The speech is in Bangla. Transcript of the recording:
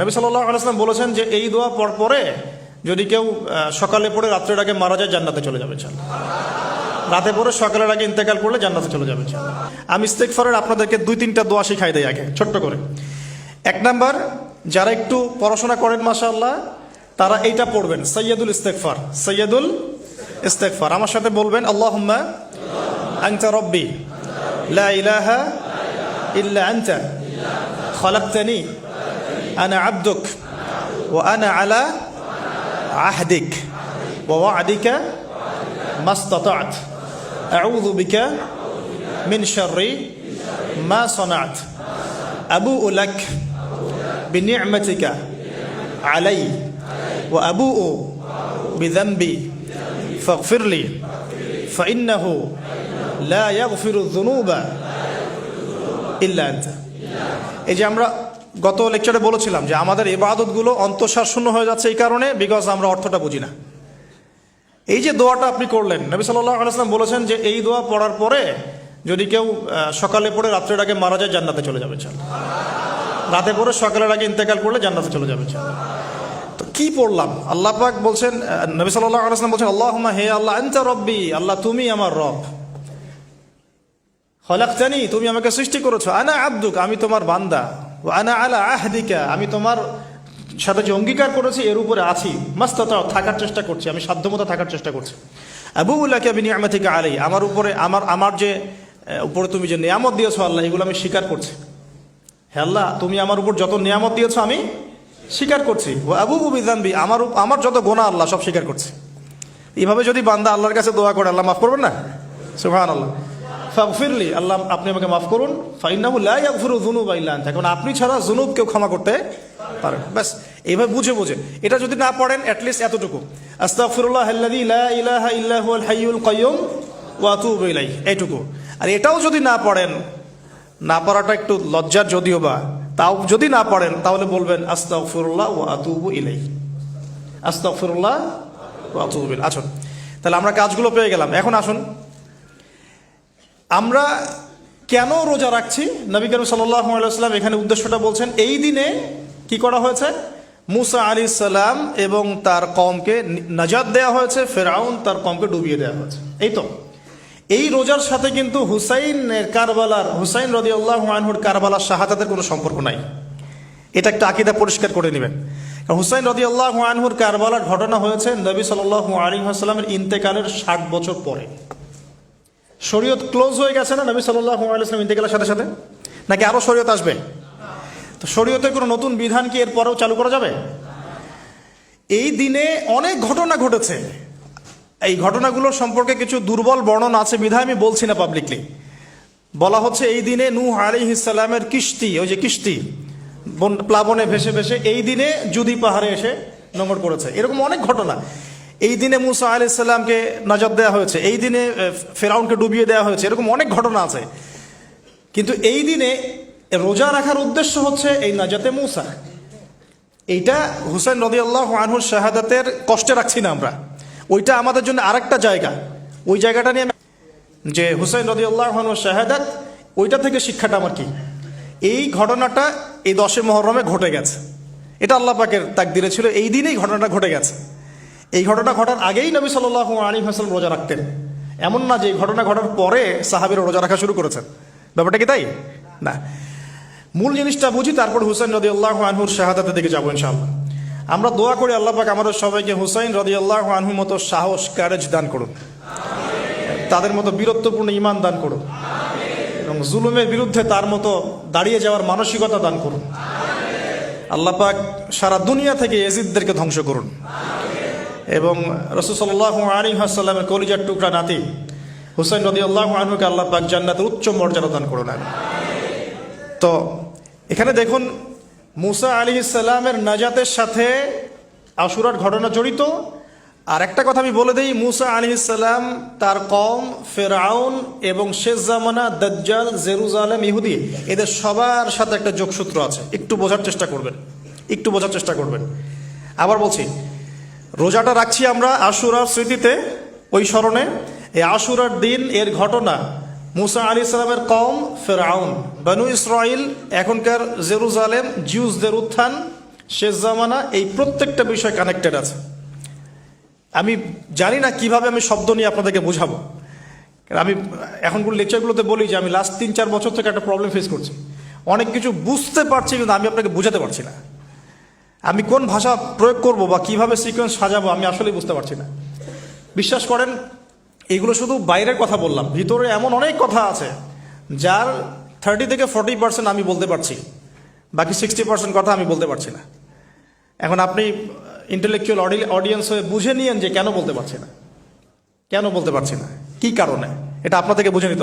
নবী সাল্লাল্লাহু আলাইহি ওয়াসাল্লাম বলেছেন যে এই দোয়া পরে যদি কেউ সকালে পড়ে রাত্রের আগে মারা যায় জান্নাতে চলে যাবে ইনশাআল্লাহ। রাতে পড়ে সকালের আগে ইন্তেকাল করলে জান্নাতে চলে যাবে ইনশাআল্লাহ। আমি ইস্তেগফারের আপনাদেরকে 2-3টা দোয়া শিখাই দেই আগে ছোট্ট করে। এক নাম্বার, যারা একটু পড়াশোনা করেন মাশাআল্লাহ তারা এইটা পড়বেন, সাইয়্যিদুল ইস্তেগফার। সাইয়্যিদুল ইস্তেগফার আমার সাথে বলবেন, আল্লাহুম্মা আনতা রাব্বি লা ইলাহা ইল্লা আনতা খালাকতানি আনা আবদুক ওয়া আনা আলা আহদিক ওয়া ওয়া'দিকা মাসতাতা'ত আউযু বিকা মিন শাররি মা সানা'ত আবু'ু লাক বিনি'মাতিকা আলাই ওয়া আবু'ু বিযানবি ফাগফিরলি ফাইন্নাহু লা ইয়াগফিরু যুনুবা ইল্লা আনতা। এই যে আমরা গত লেকচারে বলেছিলাম যে আমাদের ইবাদতগুলো অন্তঃসার শূন্য হয়ে যাচ্ছে এই কারণে, বিকজ আমরা অর্থটা বুঝি না। এই যে দোয়াটা আপনি করলেন, নবী সাল্লাল্লাহু আলাইহি ওয়াসাল্লাম বলেছেন যে এই দোয়া পড়ার পরে যদি কেউ সকালে পড়ে রাত্রের আগে মারা যায় জান্নাতে চলে যাবে ইনশাআল্লাহ। রাতে পড়ে সকালের আগে ইন্তেকাল করলে জান্নাতে চলে যাবে ইনশাআল্লাহ। তো কি পড়লাম? আল্লাহ পাক বলছেন, নবী সাল্লাল্লাহু আলাইহি ওয়াসাল্লাম বলছেন, আল্লাহুম্মা হে আল্লাহ আনতা রব্বি, আল্লাহ তুমি আমার রব, খালাকতানি তুমি আমাকে সৃষ্টি করেছো, আনা আবদুক আমি তোমার বান্দা, ওয়া আনা আলা আহদিকা আমি তোমার সাথে যে অঙ্গীকার করেছি এর উপরে আছি, মাস্তাতা থাকার চেষ্টা করছি, আমি সাধ্যমতো থাকার চেষ্টা করছি। আবু'ু লাকা বিনি'মাতিকা আলাই আমার উপরে আমার যে উপরে তুমি যে নিয়ামত দিয়েছো আল্লাহ এগুলো আমি স্বীকার করছি। হে আল্লাহ তুমি আমার উপর যত নিয়ামত দিয়েছো আমি স্বীকার করছি। ওয়া আবু'ু বিযানবি আমার যত গুনাহ আল্লাহ সব স্বীকার করছি। এইভাবে যদি বান্দা আল্লাহর কাছে দোয়া করে আল্লাহ মাফ করবেন না? সুবহানাল্লাহ। ফাগফিরলি আল্লাহ আপনি আমাকে মাফ করুন, ফাইন্নাহু লা ইয়াগফিরু যুনুবা ইল্লা আনতা কারণ আপনি ছাড়া যুনুব কেউ ক্ষমা করতে পারেন। ব্যাস এইভাবে বুঝে এটা যদি না পড়েন অ্যাটলিস্ট এতটুকু, আস্তাগফিরুল্লাহাল্লাযী লা ইলাহা ইল্লা হুয়াল হাইয়ুল কাইয়্যুম ওয়া আতুবু ইলাইহি, এইটুকু। আর এটাও যদি না পড়েন, না পড়াটা একটু লজ্জার যদিও বা, তাও যদি না পড়েন তাহলে বলবেন আস্তাগফিরুল্লাহ ওয়া আতুবু ইলাইহি, আস্তাগফিরুল্লাহ ওয়া আতুবু ইলাইহি। আসুন তাহলে আমরা কাজগুলো পেয়ে গেলাম। এখন আসুন আমরা কেন রোজা রাখছি। নবী করিম সাল্লাল্লাহু আলাইহি ওয়াসাল্লাম এখানে উদ্দেশ্যটা বলছেন। এই দিনে কি করা হয়েছে? মুসা আলাইহিস সালাম এবং তার কওমকে নাজাত দেওয়া হয়েছে, ফেরাউন তার কওমকে ডুবিয়ে দেওয়া হয়েছে। এই তো এই রোজার সাথে কিন্তু হুসাইন রাদিয়াল্লাহু আনহুর কারবালার শাহাদাতের কোনো সম্পর্ক নাই। এটা একটা আকীদা পরিষ্কার করে নেবেন। হুসাইন রাদিয়াল্লাহু আনহুর কারবালার ঘটনা হয়েছে নবী সাল্লাল্লাহু আলাইহি ওয়াসাল্লামের ইন্তেকালের 60 বছর পরে। শরীয়ত ক্লোজ হয়ে গেছে না নবী সাল্লাল্লাহু আলাইহি ওয়াসাল্লাম ইন্তেকালের সাথে সাথে, নাকি আরো শরীয়ত আসবে? তো শরীয়তের কোনো নতুন বিধান কি এরপরেও চালু করা যাবে? এই দিনে অনেক ঘটনা ঘটেছে। এই ঘটনাগুলোর সম্পর্কে কিছু দুর্বল বর্ণনা আছে বিধায় আমি বলছি না পাবলিকলি। বলা হচ্ছে এই দিনে নূহ আলাইহিস সালামের কিস্তি, ওই যে কিস্তি প্লাবনে ভেসে ভেসে এই দিনে জুদি পাহাড়ে এসে নোঙর পড়েছে। এরকম অনেক ঘটনা। এই দিনে মুসা আলাইহিস সালামকে নাজাত দেওয়া হয়েছে, এই দিনে ফেরাউনকে ডুবিয়ে দেওয়া হয়েছে, এরকম অনেক ঘটনা আছে। কিন্তু এই দিনে রোজা রাখার উদ্দেশ্য হচ্ছে এই নাজাতে মুসা। এইটা হুসাইন রাদিয়াল্লাহু আনহুর শাহাদাতের কষ্টে রাখছি না আমরা, ওইটা আমাদের জন্য আরেকটা জায়গা। ওই জায়গাটা নিয়ে যে হুসাইন রাদিয়াল্লাহু আনহুর শাহাদাত, ওইটা থেকে শিক্ষাটা আমার কি? এই ঘটনাটা এই 10 মুহররমে ঘটে গেছে। এটা আল্লাহ পাকের তাকদিরে ছিল, এই দিনেই ঘটনাটা ঘটে গেছে। এই ঘটনা ঘটার আগেই নবী সাল্লাল্লাহু আলাইহি ওয়াসাল্লাম রোজা রাখতেন। এমন না যে এই ঘটনা ঘটার পরে সাহাবীরা রোজা রাখা শুরু করেছেন, ব্যাপারটা কি তাই না। মূল জিনিসটা বুঝি, তারপর হুসাইন রাদিয়াল্লাহু আনহুর শাহাদাতের দিকে যাবো ইনশাআল্লাহ। আমরা দোয়া করি আল্লাহ পাক আমাদের সবাইকে হুসাইন রাদিয়াল্লাহু আনহুর মতো সাহস, কারেজ দান করুন, তাদের মতো বীরত্বপূর্ণ ঈমান দান করুন, এবং জুলুমের বিরুদ্ধে তার মতো দাঁড়িয়ে যাওয়ার মানসিকতা দান করুন। আল্লাহ পাক সারা দুনিয়া থেকে ইয়াজিদদেরকে ধ্বংস করুন, এবং রাসূল সাল্লাল্লাহু আলাইহি ওয়াসাল্লামের কলিজার টুকরা নাতি হুসাইন রাদিয়াল্লাহু আনহুকে আল্লাহ পাক জান্নাতের উচ্চ মর্যাদা দান করুন। তো এখানে দেখুন মুসা আলাইহিস সালামের নাজাতের সাথে আশুরার ঘটনা জড়িত। আর একটা কথা আমি বলে দেই, মুসা আলাইহিস সালাম, তার কওম, ফেরাউন এবং শেষ জামানা দাজ্জাল, জেরুজালেম, ইহুদি, এদের সবার সাথে একটা যোগসূত্র আছে। একটু বোঝার চেষ্টা করবেন। আবার বলছি, রোজাটা রাখছি আমরা আশুরার স্মৃতিতে, ওই স্মরণে। এই আশুরার দিন এর ঘটনা মুসা আলাইহিস সালামের কওম, ফেরাউন, বনু ইসরাইল, এখনকার জেরুজালেম, জিউসদের উত্থান, শেষ জামানা, এই প্রত্যেকটা বিষয় কানেক্টেড আছে। আমি জানি না কিভাবে আমি শব্দ নিয়ে আপনাদেরকে বোঝাবো। কারণ আমি এখনগুলো লেকচারগুলোতে বলি যে আমি লাস্ট 3-4 বছর থেকে একটা প্রবলেম ফেস করছি। অনেক কিছু বুঝতে পারছি কিন্তু আমি আপনাকে বোঝাতে পারছি না। আমি কোন ভাষা প্রয়োগ করব বা কিভাবে সিকোয়েন্স সাজাবো আমি আসলেই বুঝতে পারছি না। বিশ্বাস করেন, এগুলো শুধু বাইরের কথা বললাম, ভিতরে এমন অনেক কথা আছে যার 30 থেকে 40% আমি বলতে পারছি, বাকি 60% কথা আমি বলতে পারছি না। এখন আপনি ইন্টেলেকচুয়াল অডিয়েন্স হয়ে বুঝে নিয়েন যে কেন বলতে পারছি না, কেন বলতে পারছি না, কি কারণে, এটা আপনাদেরকে বুঝে নিতে হবে।